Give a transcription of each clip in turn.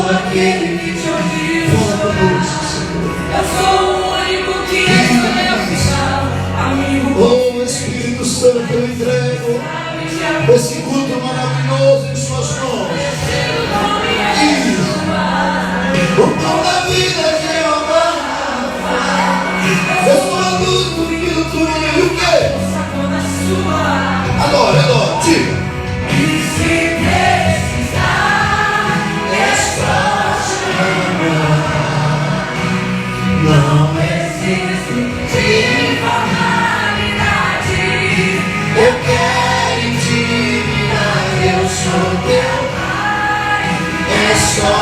aquele que te ouviu. Eu sou o único que escolheu ficar amigo. Oh Espírito Santo, eu entrego esse culto maravilhoso em suas mãos. O pão da vida, Jeová. Eu sou a luz do filho do túnel. E o quê? Adora, adora, diga. E se precisar, és só chamar. Não preciso de formalidade. Eu quero intimidade. Eu sou teu pai. É só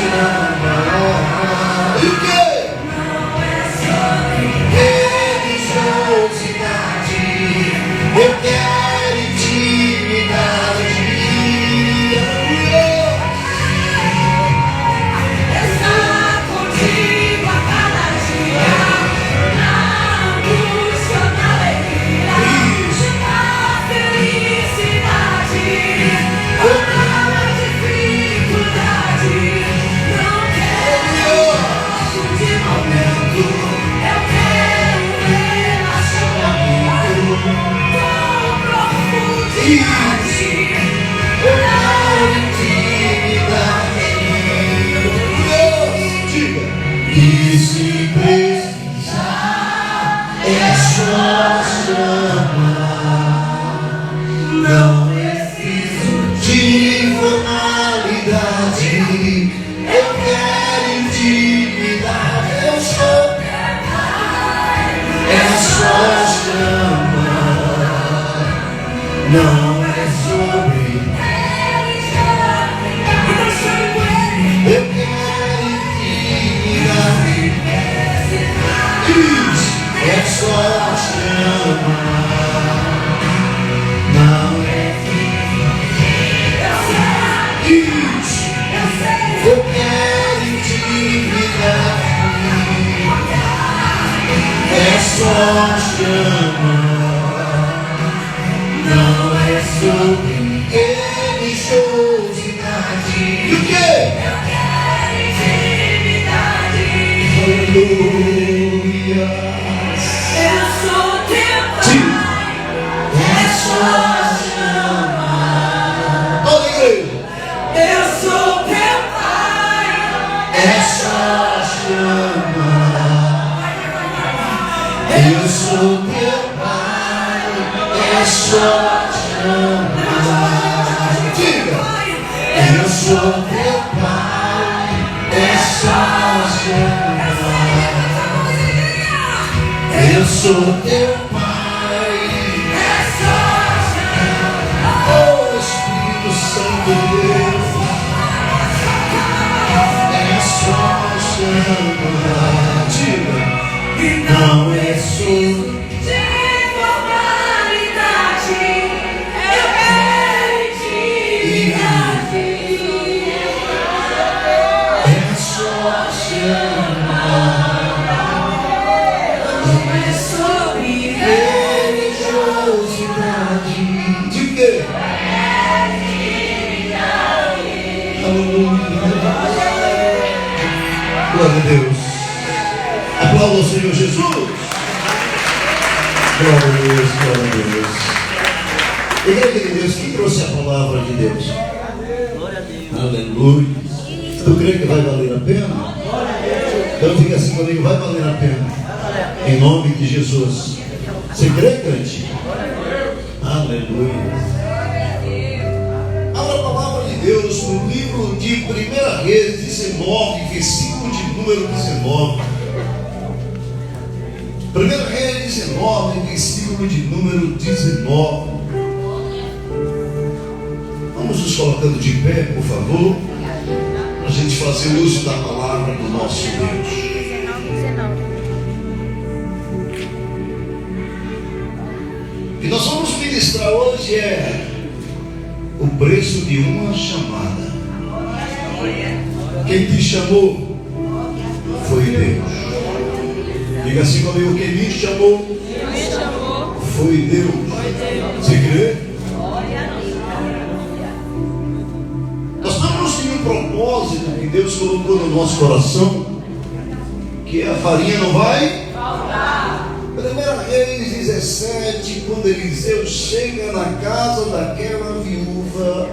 chamar. E o quê? Não é sobre religiosidade. Eu quero intimidade. Estar contigo a cada dia, na angústia, na alegria, na felicidade, na dificuldade. Não quero de momento, eu quero relacionamento com profundidade, com intimidade. Diga. E se precisar, é só chamar. Não preciso de formalidade. Eu quero intimidade. Eu sou teu pai. É só chamar. Não é sobre religiosidade. Eu quero intimidade. Isso é só chamar. Não é isso. Eu quero intimidade. É só chamar. Não é sobre religiosidade. E o quê? Eu quero intimidade. Aleluia. Eu sou teu pai. É só chamar. Toda a igreja. Eu sou teu pai. É só chamar. Eu sou teu pai. É só chamar. Diga. Eu sou teu pai. É só chamar. Eu sou teu pai. É só chamar. Oh Espírito Santo de Deus. É só chamar. Diga. E não é sobre de formalidade. Eu quero intimidade. É só chamar. Não é sobre religiosidade. De quê? Aleluia. Glória a Deus. Aplauda o Senhor Jesus. Glória a Deus, glória a Deus. Igreja de Deus, quem trouxe a palavra de Deus? Aleluia. Tu crê que vai valer a pena? Então fica assim comigo, vai valer a pena. Em nome de Jesus. Você crê, crente? Aleluia. Abra a palavra de Deus no livro de 1 Reis 19, versículo de número 19. 1 Reis 19, versículo de número 19. Vamos nos colocando de pé, por favor, para a gente fazer uso da palavra do nosso Deus. O que nós vamos ministrar hoje é o preço de uma chamada. Quem te chamou foi Deus. Diga assim comigo, quem me chamou foi Deus. Você crê? Nós estamos em um um propósito que Deus colocou no nosso coração, que a farinha não vai faltar. 1 Reis 17, quando Eliseu chega na casa daquela viúva,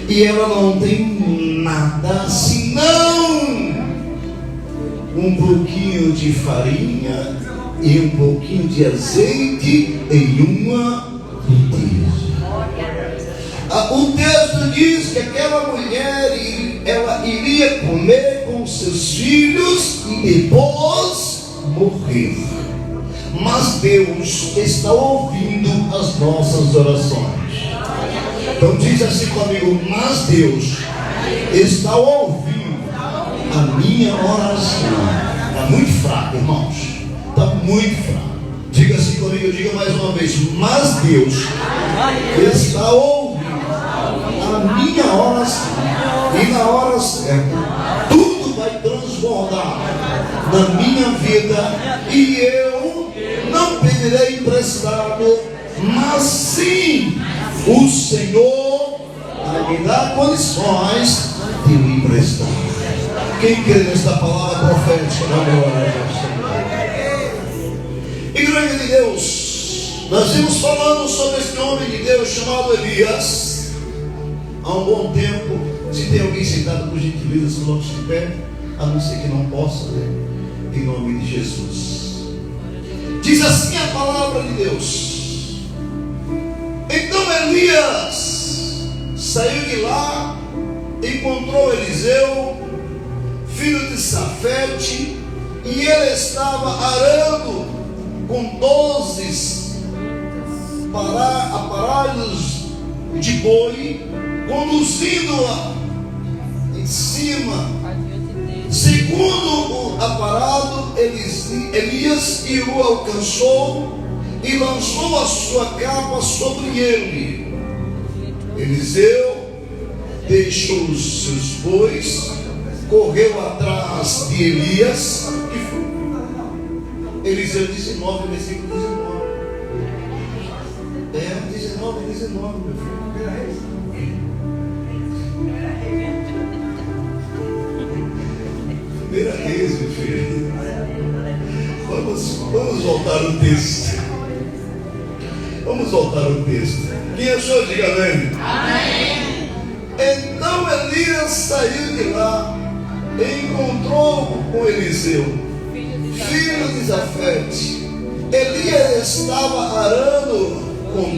e ela não tem nada senão um pouquinho de farinha e um pouquinho de azeite em uma botija. O texto diz que aquela mulher, ela iria comer com seus filhos e depois morrer. Mas Deus está ouvindo as nossas orações. Então diz assim comigo: mas Deus está ouvindo a minha oração. Está muito fraco, irmãos. Está muito fraco. Diga assim comigo, diga mais uma vez: mas Deus está ouvindo a minha oração. E na hora certa, tudo vai transbordar na minha vida. E eu não pedirei emprestado, mas sim o Senhor vai me dar condições de me emprestar. Quem crê nesta palavra profética? Igreja de Deus, nós vimos falando sobre este homem de Deus chamado Elias há um bom tempo. Se tem alguém sentado, por gentileza, se coloque de pé, a não ser que não possa, né? Em nome de Jesus. Diz assim a palavra de Deus: então Elias saiu de lá, encontrou Eliseu, filho de Safete, e ele estava arando com 12 aparelhos de boi, conduzindo-a em cima. Segundo o aparado, Elias o alcançou e lançou a sua capa sobre ele. Eliseu deixou os seus bois, correu atrás de Elias e foi. Eliseu 19, versículo 19. 19, meu filho. Primeira Reis, meu filho. Vamos voltar o texto. Vamos voltar o texto. Quem achou, diga amém. Amém. Então Elias saiu de lá e encontrou com Eliseu, filho de Safete. Elias estava arando com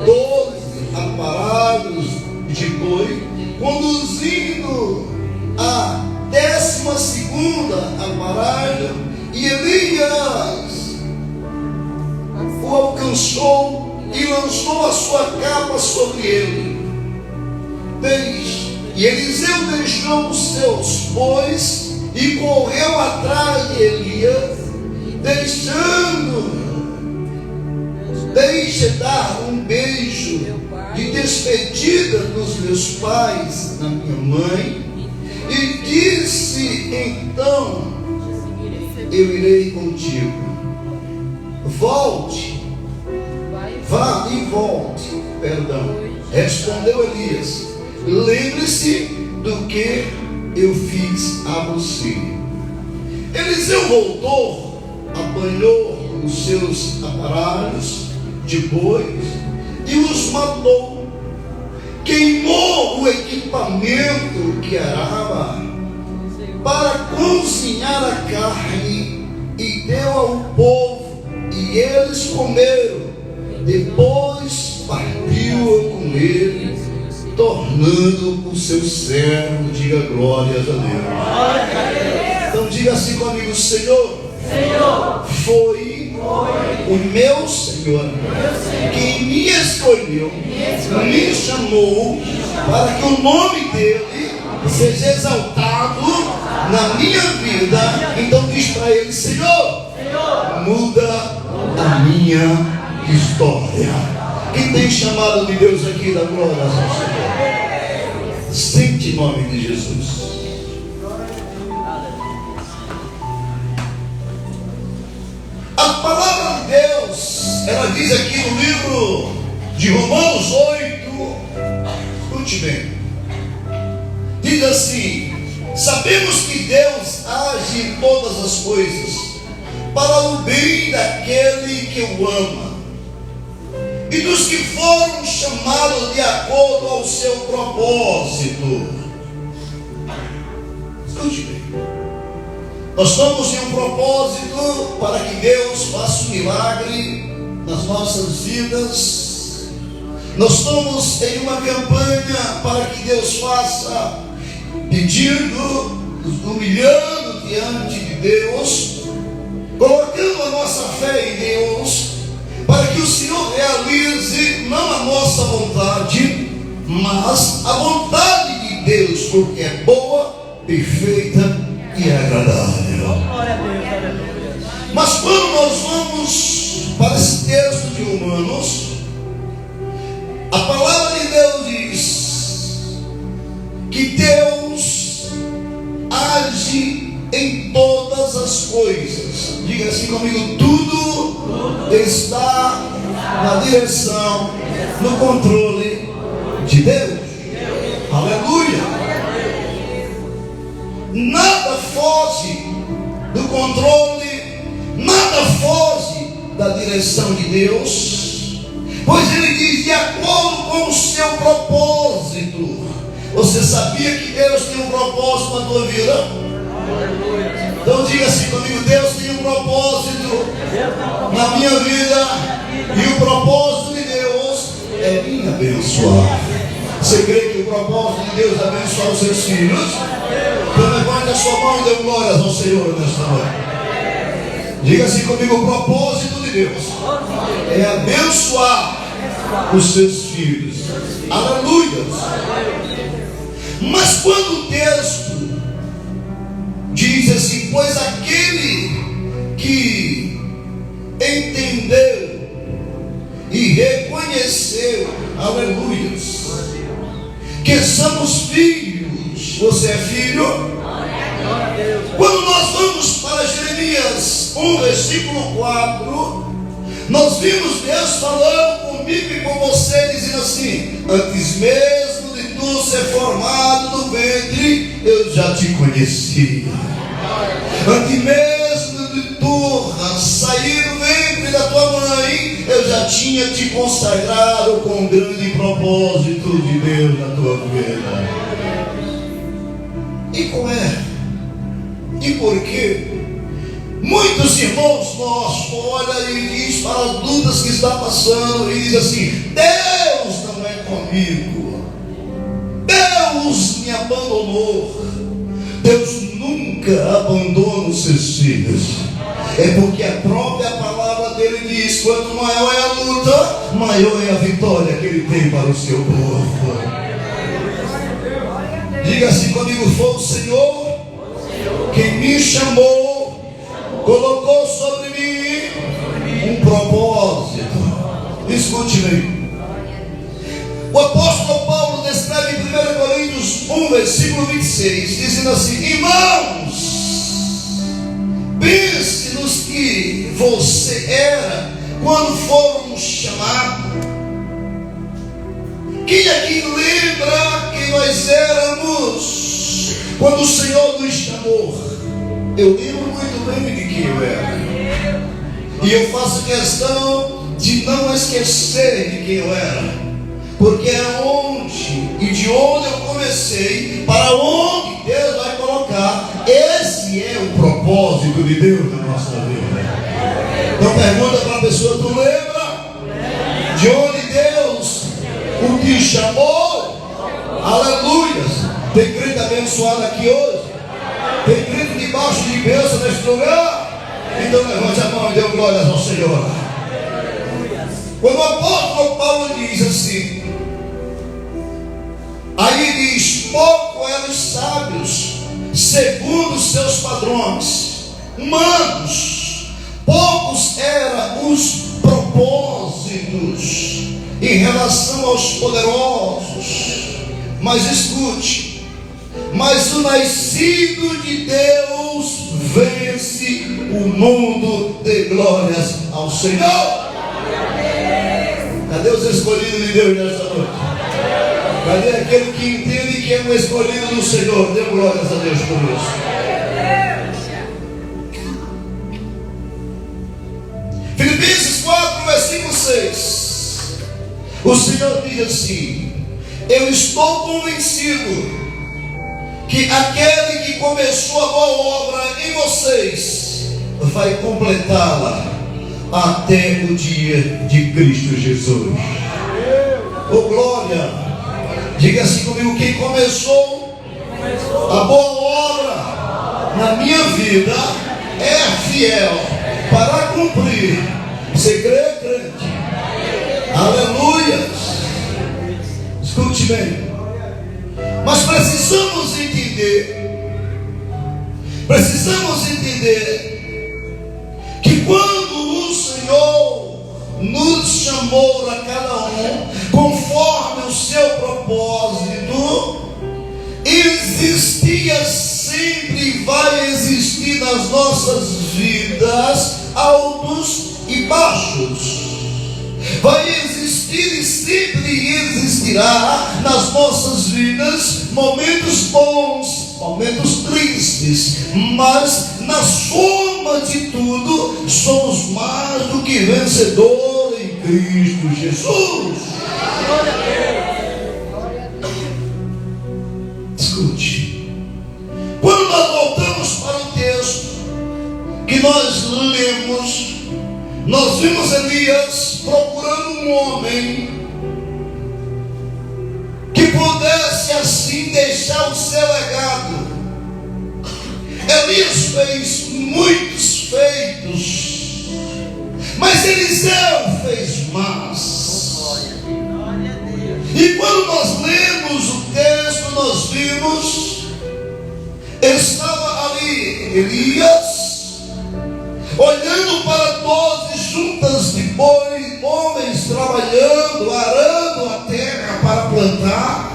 12 aparados de boi, conduzindo a 12ª aparelho, e Elias o alcançou e lançou a sua capa sobre ele. E Eliseu deixou os seus bois e correu atrás de Elias, deixa dar um beijo de despedida dos meus pais, da minha mãe. E disse: então eu irei contigo. Vá e volte. Perdão. Respondeu Elias: lembre-se do que eu fiz a você. Eliseu voltou, apanhou os seus aparelhos de bois e os matou. Queimou o equipamento que arava para cozinhar a carne e deu ao povo, e eles comeram. Depois partiu com ele, tornando o seu servo. Diga glórias a Deus. Então diga assim comigo: Senhor, foi o meu Senhor quem me escolheu, me chamou para que o nome dele seja exaltado na minha vida. Então diz para ele: Senhor, muda a minha história. Quem tem chamado de Deus aqui, da glória ao Senhor. Sente em nome de Jesus. A palavra de Deus, ela diz aqui no livro de Romanos 8, escute bem, diz assim: sabemos que Deus age em todas as coisas para o bem daquele que o ama e dos que foram chamados de acordo ao seu propósito. Escute bem. Nós estamos em um propósito para que Deus faça um milagre nas nossas vidas. Nós estamos em uma campanha para que Deus faça, pedindo, humilhando diante de Deus, colocando a nossa fé em Deus, para que o Senhor realize não a nossa vontade, mas a vontade de Deus, porque é boa, perfeita e agradável. Mas quando nós vamos para esse texto de Romanos, a palavra de Deus diz que Deus age em todas as coisas. Diga assim comigo: tudo está na direção, no controle de Deus. Aleluia! Nada foge do controle, nada foge da direção de Deus, pois Ele diz: de acordo com o seu propósito. Você sabia que Deus tem um propósito na tua vida? Então diga assim comigo: Deus tem um propósito na minha vida, e o propósito de Deus é me abençoar. Você crê que o propósito de Deus é abençoar os seus filhos? Então levante a sua mão e dê glórias ao Senhor nesta noite. Diga assim comigo: o propósito de Deus é abençoar os seus filhos. Aleluia. Mas quando o texto diz assim: pois aquele que entendeu e reconheceu, aleluia, que somos filhos. Você é filho? Quando nós vamos para Jeremias 1, versículo 4, nós vimos Deus falando comigo e com você, dizendo assim: antes mesmo de tu ser formado no ventre, eu já te conhecia. Antes mesmo de tu sair do ventre da tua mãe, eu já tinha te consagrado com um grande propósito de Deus na tua vida. E como é? E por quê? Muitos irmãos nossos olham e diz para as lutas que está passando e diz assim: Deus não é comigo, Deus me abandonou. Deus nunca abandona os seus filhos. É porque a própria palavra dele diz: quanto maior é a luta, maior é a vitória que ele tem para o seu povo. Diga assim comigo: foi o Senhor quem me chamou, colocou sobre mim um propósito. Escute bem. O apóstolo Paulo descreve em 1 Coríntios 1, versículo 26, dizendo assim: irmãos, pense nos que você era quando foram chamados. Quem aqui lembra quem nós éramos quando o Senhor nos chamou? Eu lembro muito bem de quem eu era, e eu faço questão de não esquecer de quem eu era, porque é onde e de onde eu comecei, para onde Deus vai colocar. Esse é o propósito de Deus na nossa vida. Então pergunta para a pessoa: tu lembra de onde Deus o te chamou? Aleluia. Tem crente abençoado aqui hoje? Tem crente debaixo de bênção neste lugar? Então levante a mão e dê glórias ao Senhor. Quando o apóstolo Paulo diz assim, aí diz: pouco eram os sábios segundo os seus padrões humanos, poucos eram os propósitos em relação aos poderosos. Mas escute: mas o nascido de Deus vence o mundo. De glórias ao Senhor. Cadê os escolhidos de Deus nessa noite? Cadê aquele que entende que é um escolhido do Senhor. Dê glórias a Deus por isso. Filipenses 4, versículo 6. O Senhor diz assim: eu estou convencido que aquele que começou a boa obra em vocês vai completá-la até o dia de Cristo Jesus. Oh glória! Diga assim comigo: quem começou a boa obra na minha vida é fiel para cumprir. Você crê, crente? Aleluia! Escute bem. Mas precisamos entender que quando o Senhor nos chamou a cada um conforme o seu propósito, existia sempre e vai existir nas nossas vidas altos e baixos. Vai existir e sempre existirá nas nossas vidas momentos bons, momentos tristes, mas na soma de tudo somos mais do que vencedores em Cristo Jesus. Escute, quando nós voltamos para o texto que nós lemos, nós vimos Elias procurando um homem que pudesse assim deixar o seu legado. Elias fez muitos feitos, mas Eliseu fez mais. E quando nós lemos o texto, nós vimos, estava ali Elias olhando para 12 juntas de boi, homens trabalhando, arando a terra para plantar.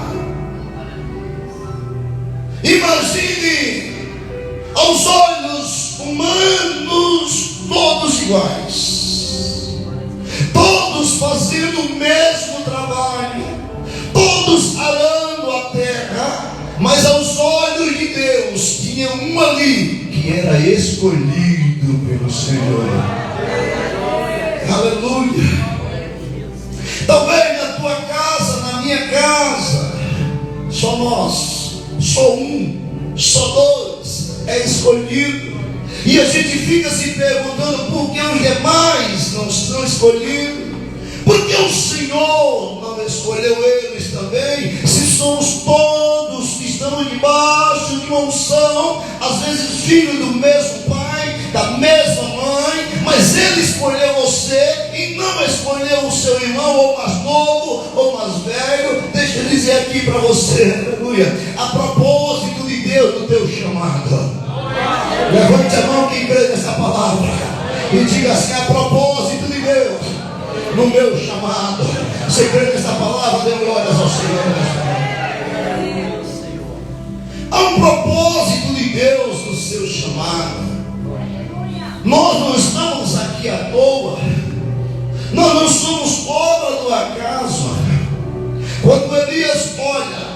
Imagine, aos olhos humanos, todos iguais, todos fazendo o mesmo trabalho, todos arando a terra, mas aos olhos de Deus tinha um ali que era escolhido pelo Senhor. Aleluia. Talvez na tua casa, na minha casa, só nós, só um, só dois é escolhido. E a gente fica se perguntando por que os demais não estão escolhidos. Por que o Senhor não escolheu eles também? Se somos todos que estamos debaixo de uma unção, às vezes filho do mesmo pai, da mesma mãe, mas Ele escolheu você e não escolheu o seu irmão, ou mais novo, ou mais velho. Deixa eu dizer aqui para você, aleluia, a propósito de Deus do teu chamado. Levante a mão quem crê nessa palavra e diga assim: a propósito de Deus no meu chamado. Você crê nessa palavra? Dê glórias ao Senhor. Há um propósito de Deus no seu chamado. Nós não estamos aqui à toa. Nós não somos obra do acaso. Quando Elias olha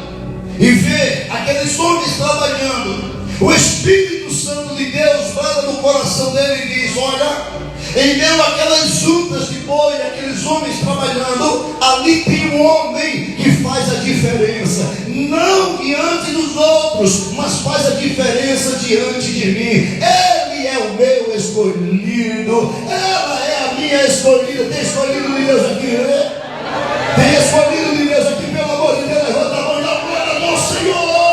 e vê aqueles homens trabalhando, o Espírito Santo de Deus brada no coração dele e diz: olha, em meio àquelas juntas de boi, aqueles homens trabalhando, ali tem um homem que faz a diferença, não diante dos outros, mas faz a diferença diante de mim. Ele é o meu escolhido, ela é a minha escolhida. Tem escolhido de Deus aqui, né? Tem escolhido de Deus aqui, pelo amor de Deus, levanta a mão e dá glória ao Senhor.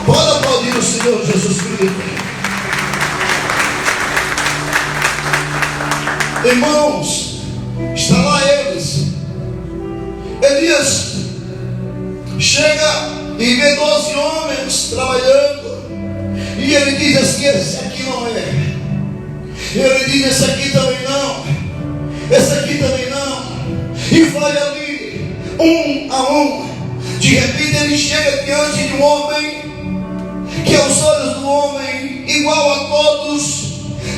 Pode aplaudir o Senhor Jesus Cristo. Irmãos, está lá eles. Elias chega e vê 12 homens trabalhando, e ele diz assim: esse aqui não é. Ele diz: esse aqui também não. Esse aqui também não. E vai ali, um a um. De repente ele chega diante de um homem que aos olhos do homem igual a todos,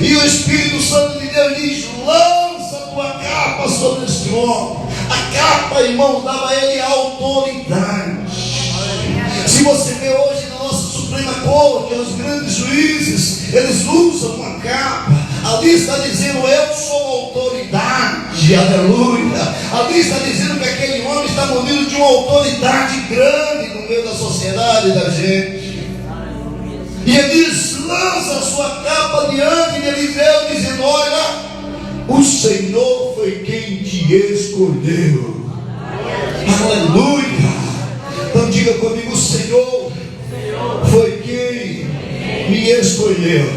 e o Espírito Santo de Deus diz: lança a tua capa sobre este homem. A capa, irmãos, dava a ele autoridade. Se você vê hoje na nossa Suprema Corte, os grandes juízes, eles usam uma capa. Ali está dizendo: eu sou autoridade, aleluia. Ali está dizendo que aquele homem está munido de uma autoridade grande no meio da sociedade da gente. E eles lançam a sua capa diante de Eliseu, dizendo: olha, o Senhor foi quem te escolheu. Aleluia. Então diga comigo: o Senhor foi quem me escolheu.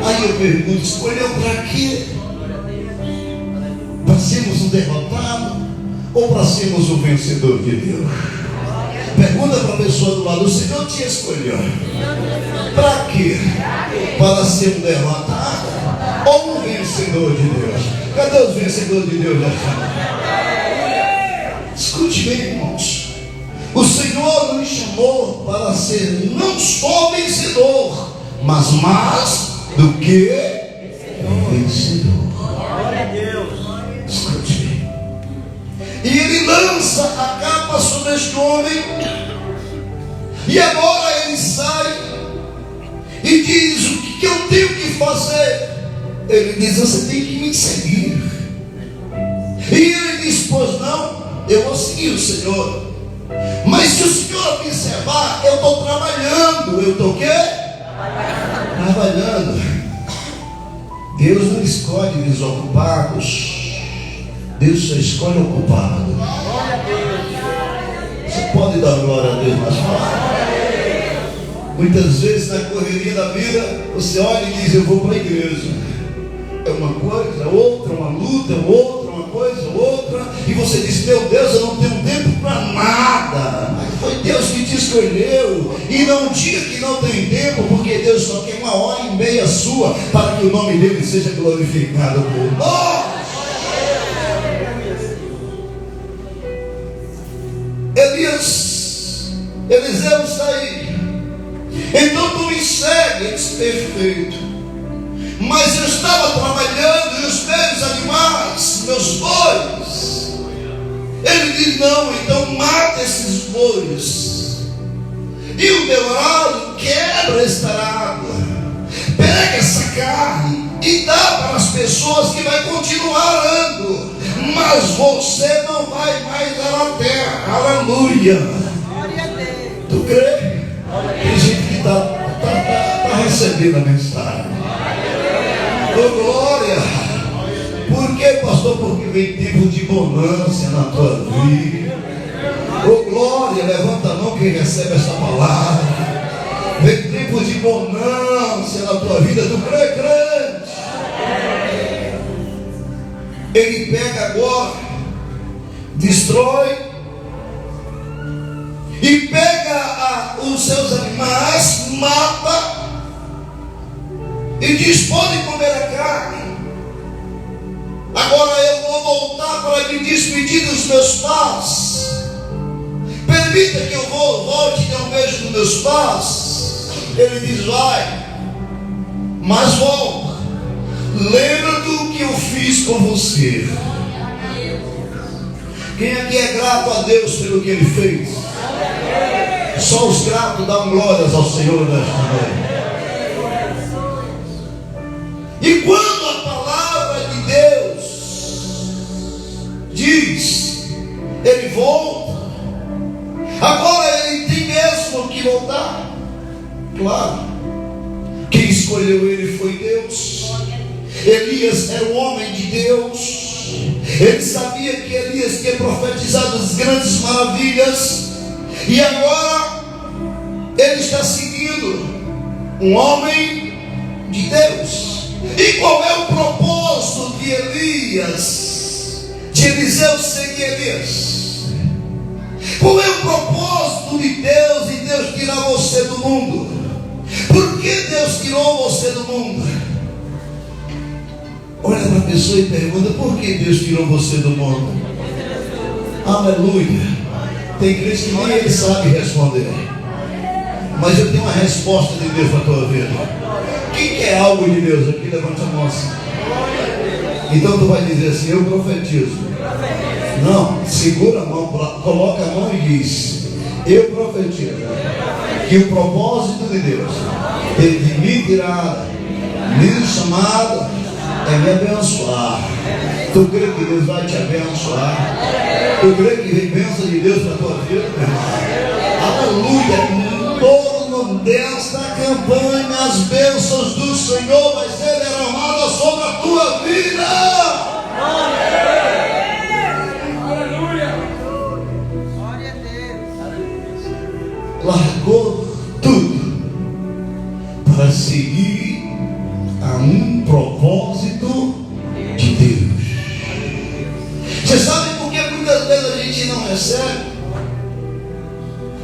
Aí eu pergunto: escolheu para quê? Para sermos um derrotado ou para sermos um vencedor de Deus? Pergunta para a pessoa do lado: o Senhor te escolheu para quê? Para ser um derrotado ou um vencedor de Deus? Cadê os vencedores de Deus nessa noite? Escute bem, irmãos. O Senhor nos chamou para ser não só vencedor, mas mais do que vencedor. Glória a Deus. Escute bem. E ele lança a capa sobre este homem. E agora ele sai e diz: o que eu tenho que fazer? Ele diz: você tem que me seguir. E ele diz: pois não, eu vou seguir o Senhor. Mas se o Senhor observar, eu estou trabalhando. Eu estou o quê? Trabalhando. Deus não escolhe desocupados, Deus só escolhe ocupados. Você pode dar glória a Deus, mas fala. Muitas vezes na correria da vida, você olha e diz: eu vou para a igreja. É uma coisa, outra, uma luta, outra, uma coisa, outra. E você diz: meu Deus, eu não tenho tempo para nada. Mas foi Deus que te escolheu. E não diga que não tem tempo, porque Deus só quer 1h30 sua, para que o nome dele seja glorificado por nós. Eliseu está aí. Então tu me segues, perfeito. Mas eu estava trabalhando e os meus animais, meus bois. Ele diz: não, então mata esses bois. E o meu arado quebra esta água. Pega essa carne e dá para as pessoas que vai continuar arando. Mas você não vai mais arar a terra. Aleluia. Tu crê? Tem gente que está recebendo a mensagem. Oh, glória. Por que, pastor? Porque vem tempo de bonança na tua vida. Oh, glória. Levanta a mão quem recebe essa palavra. Vem tempo de bonança na tua vida. Tu crê, crente? Ele pega agora, destrói e pega os seus animais, mata e diz: podem comer a carne. Agora eu vou voltar para me despedir dos meus pais. Permita que eu volte e dê um beijo nos meus pais. Ele diz: vai, mas volta. Lembra do que eu fiz com você. Quem aqui é grato a Deus pelo que Ele fez? Só os gratos dão glórias ao Senhor nesta noite. E quando a palavra de Deus diz: ele volta, agora ele tem mesmo que voltar. Claro, quem escolheu ele foi Deus. Elias era o homem de Deus. Ele sabia que Elias tinha profetizado as grandes maravilhas. E agora ele está seguindo um homem de Deus. E qual é o propósito de Elias? De Eliseu seguir Elias? Qual é o propósito de Deus em Deus tirar você do mundo? Por que Deus tirou você do mundo? Olha para a pessoa e pergunta: por que Deus tirou você do mundo? Aleluia. Tem crente que nem ele sabe responder. Mas eu tenho uma resposta de Deus para a tua vida. Quem quer algo de Deus aqui? Levanta a mão assim. Então tu vai dizer assim: eu profetizo Não, segura a mão, coloca a mão e diz: eu profetizo que o propósito de Deus de me tirar, me chamado, é me abençoar. Tu crê que Deus vai te abençoar? Tu crê que vem bênção de Deus para a tua vida? Aleluia! Todo mundo desta campanha, as bênçãos do Senhor vai ser derramada sobre a tua vida. Aleluia! Glória a Deus. Largou tudo para seguir a um propósito de Deus. Você sabe por que muitas vezes a gente não recebe?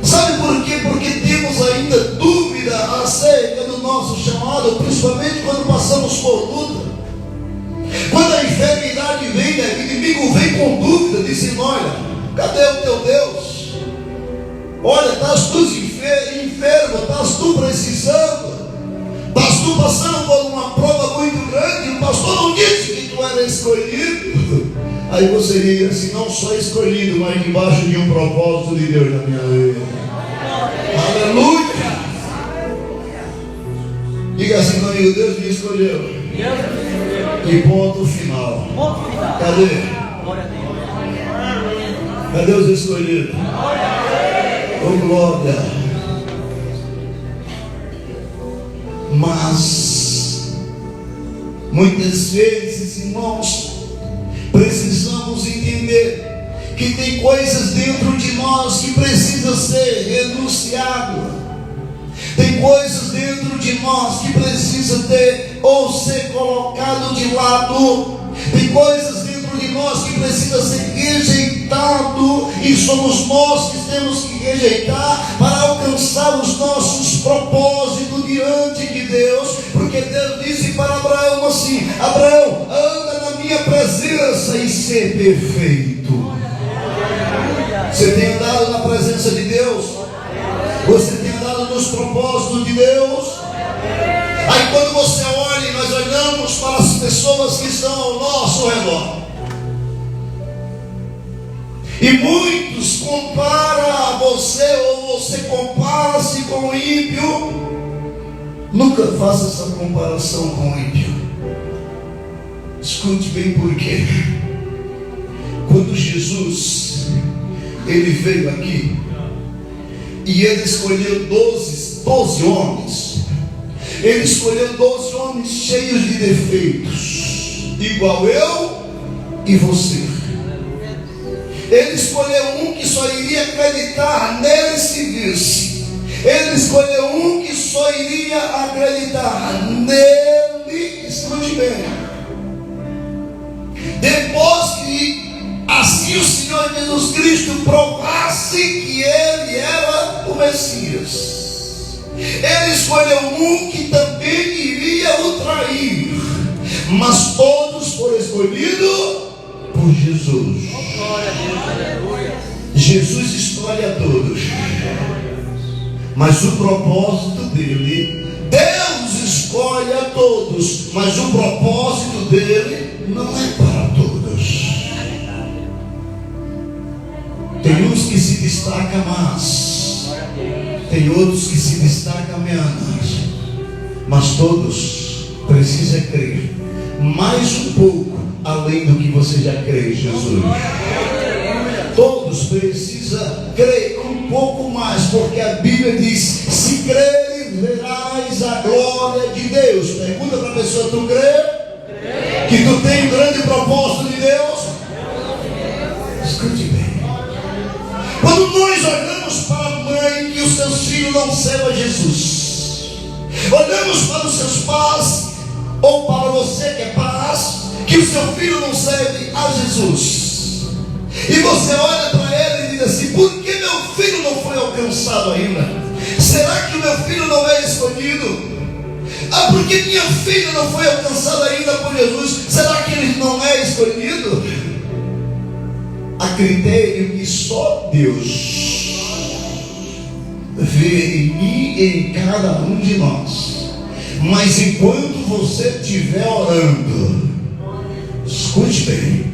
Sabe por quê? Porque temos ainda dúvida acerca do nosso chamado, principalmente quando passamos por luta. Quando a enfermidade vem, o inimigo vem com dúvida, dizendo: olha, cadê o teu Deus? Olha, estás tu enfermo, estás tu precisando, estás tu passando por uma prova muito grande, o pastor não disse que tu era escolhido. Aí você diria assim: não sou escolhido, mas debaixo de um propósito de Deus na minha vida. Aleluia! Diga assim comigo: Deus me escolheu. E ponto final. Cadê? Cadê os escolhidos? Oh, glória! Mas muitas vezes, irmãos, precisamos entender que tem coisas dentro de nós que precisam ser renunciado. Tem coisas dentro de nós que precisam ter ou ser colocado de lado. Tem coisas dentro de nós que precisam ser rejeitado, e somos nós que temos que rejeitar para alcançar os nossos propósitos diante de Deus. Porque Deus disse para Abraão assim: Abraão, anda na minha presença e ser perfeito. Você tem andado na presença de Deus? Você tem andado nos propósitos de Deus? Aí quando você olha, e nós olhamos para as pessoas que estão ao nosso redor, e muitos comparam a você, ou você compara-se com o ímpio. Nunca faça essa comparação com o ímpio. Escute bem por quê. Quando Jesus ele veio aqui e ele escolheu 12 homens. Ele escolheu 12 homens cheios de defeitos, igual eu e você. Ele escolheu um que só iria acreditar nele se visse. Ele escolheu um que só iria acreditar nele. Escute bem. Depois que assim o Senhor Jesus Cristo provasse que ele era o Messias, ele escolheu um que também iria o trair. Mas todos foram escolhidos por Jesus. Jesus escolhe a todos, mas o propósito dele, Deus escolhe a todos, mas o propósito dele não é para todos. Tem uns que se destacam mais, tem outros que se destacam menos, mas todos precisam crer mais um pouco além do que você já crê em Jesus. Todos precisam crer um pouco mais, porque a Bíblia diz: se creres, verás a glória de Deus. Pergunta para a pessoa: tu crê que tu tem um grande propósito de Deus? Escute bem. Quando nós olhamos para a mãe que os seus filhos não servem a Jesus, olhamos para os seus pais, ou para você que é pai, que o seu filho não serve a Jesus, e você olha para ele e diz assim: por que meu filho não foi alcançado ainda? Será que o meu filho não é escolhido? Por que minha filha não foi alcançada ainda por Jesus? Será que ele não é escolhido? A critério que só Deus vê em mim e em cada um de nós. Mas enquanto você estiver orando, escute bem,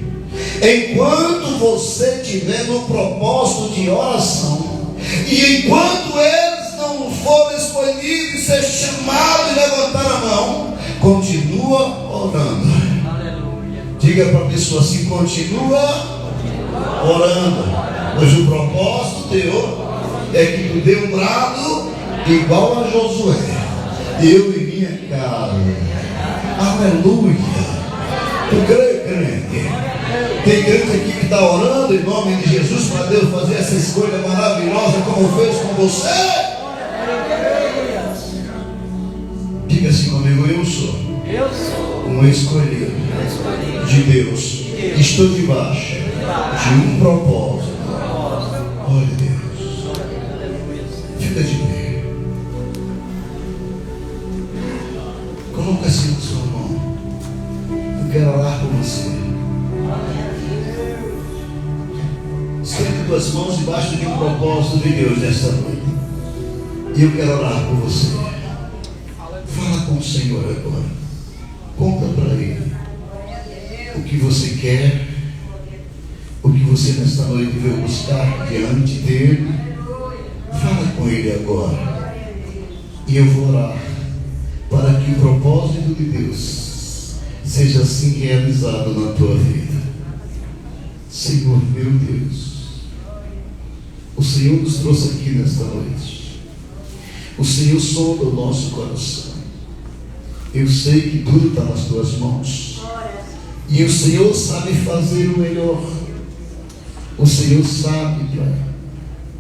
Enquanto você estiver no propósito de oração, e enquanto eles não forem escolhidos, ser chamado e levantar a mão, continua orando. Aleluia. Diga para a pessoa assim: continua orando. Pois o propósito teu é que tu dê um brado igual a Josué, eu e minha casa. Aleluia. Tu crê, crente? Tem crente aqui que está orando em nome de Jesus para Deus fazer essa escolha maravilhosa como fez com você? Diga assim comigo: eu sou um escolhido de Deus. Estou debaixo de um propósito. Olha Deus. Fica de pé. Coloca assim na sua mão. Eu quero orar por você. Estende tuas mãos debaixo de um propósito de Deus nesta noite. E eu quero orar por você. Fala com o Senhor agora. Conta para Ele o que você quer, o que você nesta noite veio buscar diante dEle. Fala com Ele agora. E eu vou orar para que o propósito de Deus seja assim realizado na tua vida. Senhor meu Deus, o Senhor nos trouxe aqui nesta noite. O Senhor sonda o nosso coração. Eu sei que tudo está nas tuas mãos. E o Senhor sabe fazer o melhor. O Senhor sabe, Pai.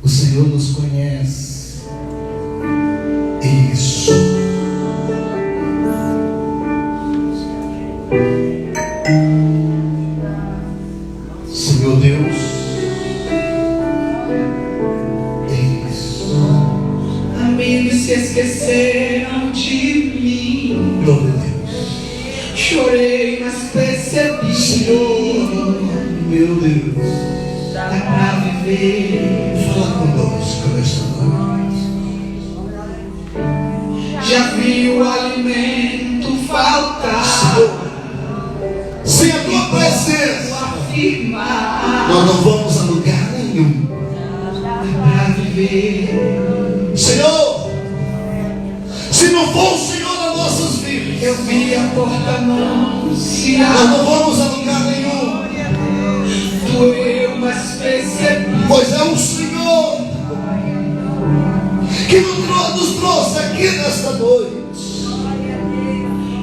O Senhor nos conhece. Isso. Senhor Deus. Isso. Amigos se esqueceram de mim. Glória a Deus. Chorei, mas percebi. Senhor, meu Deus. Dá pra viver. Fala conosco nesta noite. Já vi o alimento faltar. Sem a tua presença, Afirmar. nós não vamos a lugar nenhum. Dá pra viver. Senhor, se não for o Senhor nas nossas vidas, Eu vi a porta não se nós abrir. não vamos a lugar nenhum. Doeu, mas percebi. Pois é o Senhor que nos trouxe aqui nesta noite.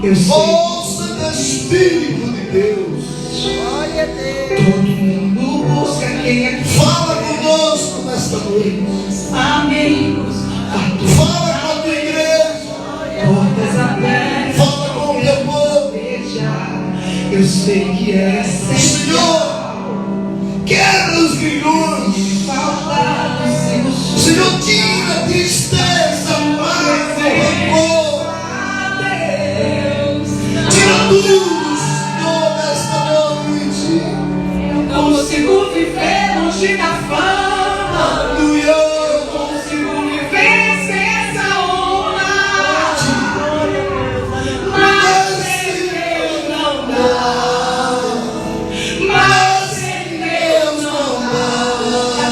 Eu sei. Ouça do Espírito de Deus. Glória a Deus. Todo mundo busca quem é que Fala conosco nesta noite. amigos. Fala com a tua igreja. Portas abertas. Fala com o teu povo. Eu sei que é Senhor, quebra os grilhões. Senhor, tira a tristeza, mágoa, rancor. Tira tudo, Senhor, nesta noite. Consigo viver longe da fama. Aleluia. Consigo viver sem essa honra. Mas sem Deus não dá. Mas sem Deus não dá.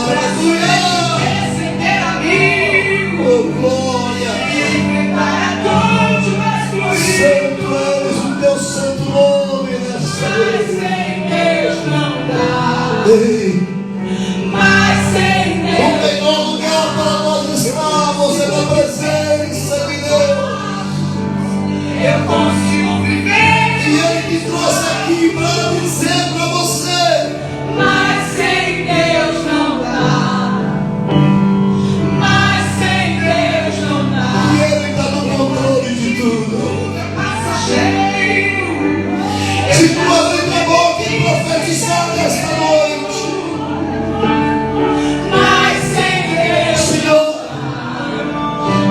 Pra viver sem ter amigo. Oh, glória. Para todos mas Santo és o teu santo nome nesta Mas noite. sem Deus não dá. Ei, Mas sem o Deus. melhor lugar para nós estarmos é na presença de Deus. Eu consigo viver. E Ele te trouxe aqui para dizer para você: Mas sem Deus não dá. Mas sem Deus não dá. que Ele está no controle de tudo. Passageiro. Se tu abrir tua boca e profetizar nesta noite, Mas sem Deus. Senhor,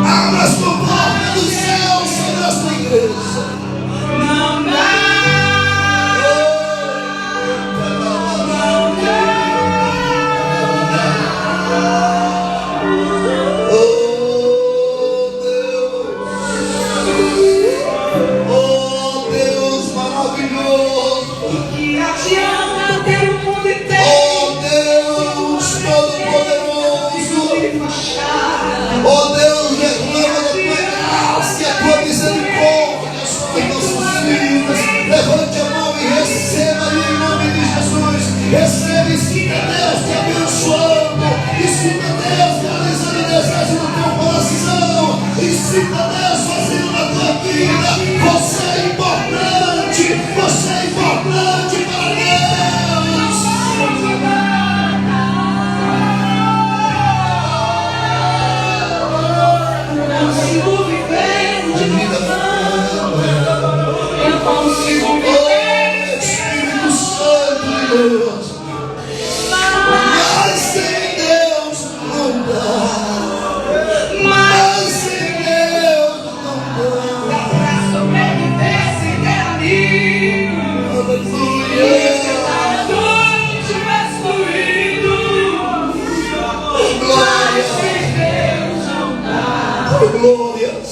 abra as tuas portas do céu sobre esta igreja. necessita Deus fazendo na tua vida. Você é importante. Você é importante para Deus. Não consigo viver de novo. Eu consigo viver. Espírito Santo de Deus. Mas sem Deus não dá. Mas sem Deus não dá. Pra sobreviver sem ter amigo. Aleluia. Tivesse fluído. Glória. Sem Deus não dá. Glórias.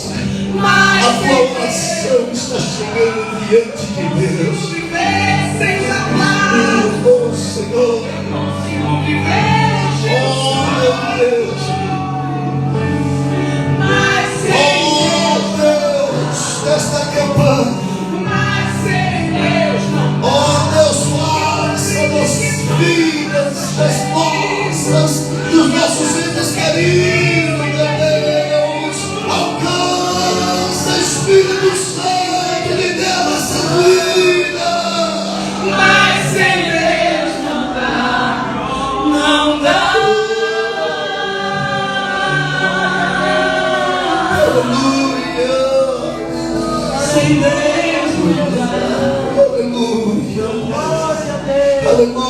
Mas A tua oração está chegando diante de Deus. viver sem jamais. Oh Senhor. Consigo viver, Oh meu Deus. mas sem Oh Deus. Desta campanha. mas sem Deus não Oh Deus, faça das vidas, das nossas, dos nossos entes queridos, meu Deus. Alcança, Espírito Santo de Deus, essa vida. mas sem Deus não dá, não dá. Aleluia, Sem Deus não dá. aleluia, aleluia.